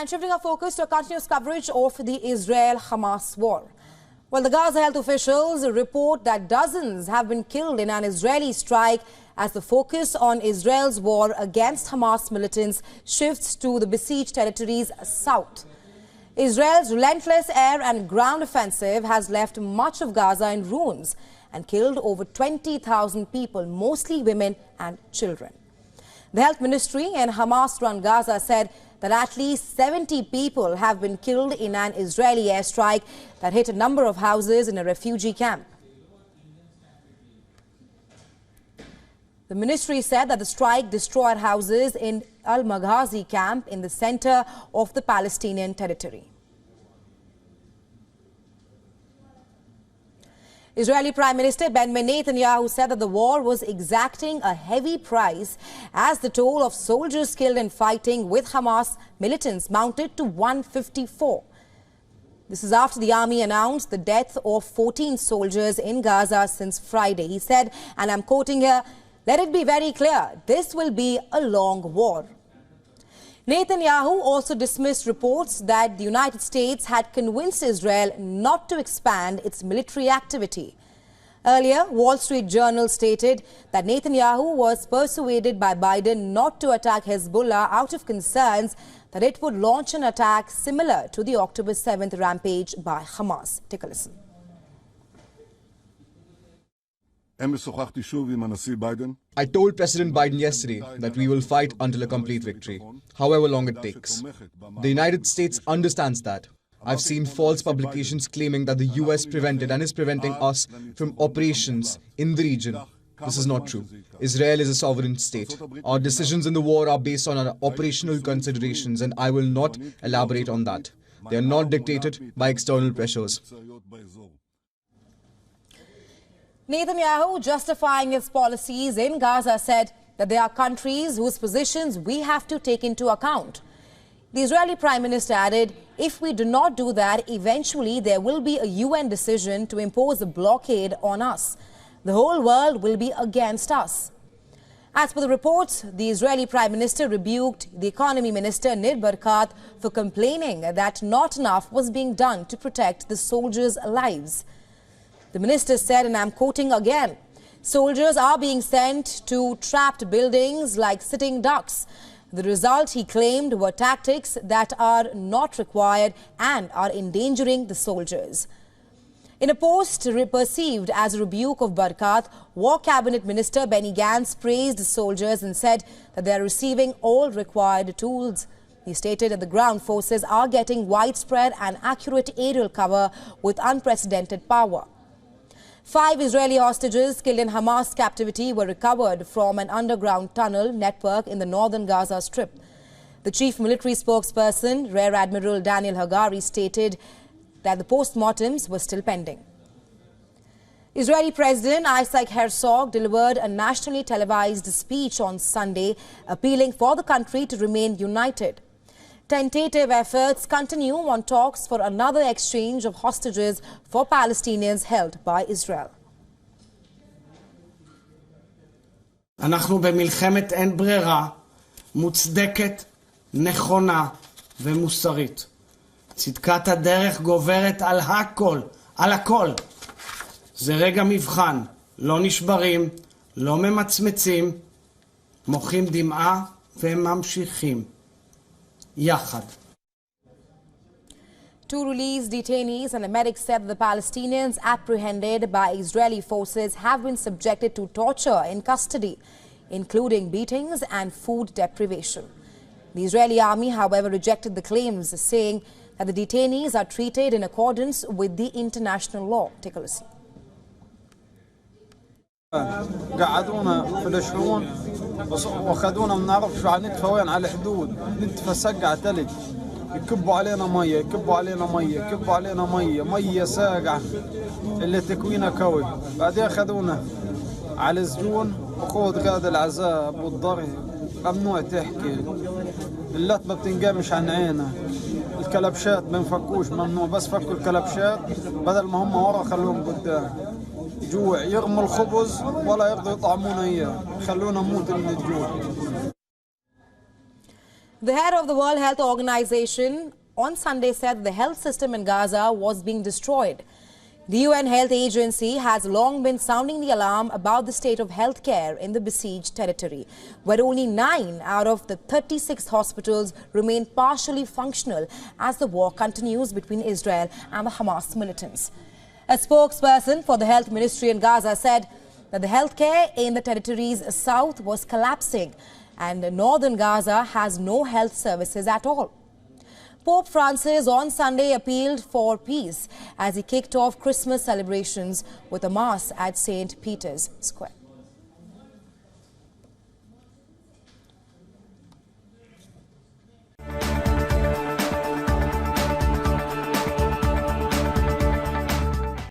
And shifting our focus to a continuous coverage of the Israel-Hamas war. Well, the Gaza health officials report that dozens have been killed in an Israeli strike as the focus on Israel's war against Hamas militants shifts to the besieged territories south. Israel's relentless air and ground offensive has left much of Gaza in ruins and killed over 20,000 people, mostly women and children. The health ministry in Hamas-run Gaza said that at least 70 people have been killed in an Israeli airstrike that hit a number of houses in a refugee camp. The ministry said that the strike destroyed houses in Al-Maghazi camp in the center of the Palestinian territory. Israeli Prime Minister Benjamin Netanyahu said that the war was exacting a heavy price as the toll of soldiers killed in fighting with Hamas militants mounted to 154. This is after the army announced the death of 14 soldiers in Gaza since Friday. He said, and I'm quoting here, "Let it be very clear, this will be a long war." Netanyahu also dismissed reports that the United States had convinced Israel not to expand its military activity. Earlier, Wall Street Journal stated that Netanyahu was persuaded by Biden not to attack Hezbollah out of concerns that it would launch an attack similar to the October 7th rampage by Hamas. Take a listen. I told President Biden yesterday that we will fight until a complete victory, however long it takes. The United States understands that. I've seen false publications claiming that the US prevented and is preventing us from operations in the region. This is not true. Israel is a sovereign state. Our decisions in the war are based on our operational considerations, and I will not elaborate on that. They are not dictated by external pressures. Netanyahu, justifying his policies in Gaza, said that there are countries whose positions we have to take into account. The Israeli Prime Minister added, if we do not do that, eventually there will be a UN decision to impose a blockade on us. The whole world will be against us. As per the reports, the Israeli Prime Minister rebuked the Economy Minister Nir Barkat for complaining that not enough was being done to protect the soldiers' lives. The minister said, and I'm quoting again, soldiers are being sent to trapped buildings like sitting ducks. The result, he claimed, were tactics that are not required and are endangering the soldiers. In a post perceived as a rebuke of Barkat, War Cabinet Minister Benny Gantz praised the soldiers and said that they are receiving all required tools. He stated that the ground forces are getting widespread and accurate aerial cover with unprecedented power. 5 Israeli hostages killed in Hamas captivity were recovered from an underground tunnel network in the northern Gaza Strip. The chief military spokesperson, Rear Admiral Daniel Hagari, stated that the post-mortems were still pending. Israeli President Isaac Herzog delivered a nationally televised speech on Sunday, appealing for the country to remain united. Tentative efforts continue on talks for another exchange of hostages for Palestinians held by Israel. אנחנו במלחמת אין ברירה, מוצדקת, נכונה ומוסרית. צדקת הדרך גוברת על הכל, על הכל. זה רגע מבחן, לא נשברים, לא ממצמצים, מוחים דמעה וממשיכים. Two released detainees and a medic said that the Palestinians apprehended by Israeli forces have been subjected to torture in custody, including beatings and food deprivation. The Israeli army, however, rejected the claims, saying that the detainees are treated in accordance with the international law. Take a listen. قعدونا في الشحون واخذونا ما نعرف شو عم ندفى وين على الحدود ندفى سقعة ثلج يكبوا علينا ميه يكبوا علينا ميه يكبوا علينا ميه ساقعة اللي تكوينها كوي بعدين اخذونا على السجون وخوض هذا العذاب والضرب ممنوع تحكي اللطمة بتنقمش عن عينها الكلبشات ما نفكوش ممنوع بس فكوا الكلبشات بدل ما هم ورا خلوهم قدام جوع يرموا الخبز ولا يرضوا يطعمونا اياه خلونا نموت من الجوع. The head of the World Health Organization on Sunday said that the health system in Gaza was being destroyed. The UN Health Agency has long been sounding the alarm about the state of health care in the besieged territory, where only 9 out of the 36 hospitals remain partially functional as the war continues between Israel and the Hamas militants. A spokesperson for the health ministry in Gaza said that the healthcare in the territory's south was collapsing and northern Gaza has no health services at all. Pope Francis on Sunday appealed for peace as he kicked off Christmas celebrations with a mass at St. Peter's Square.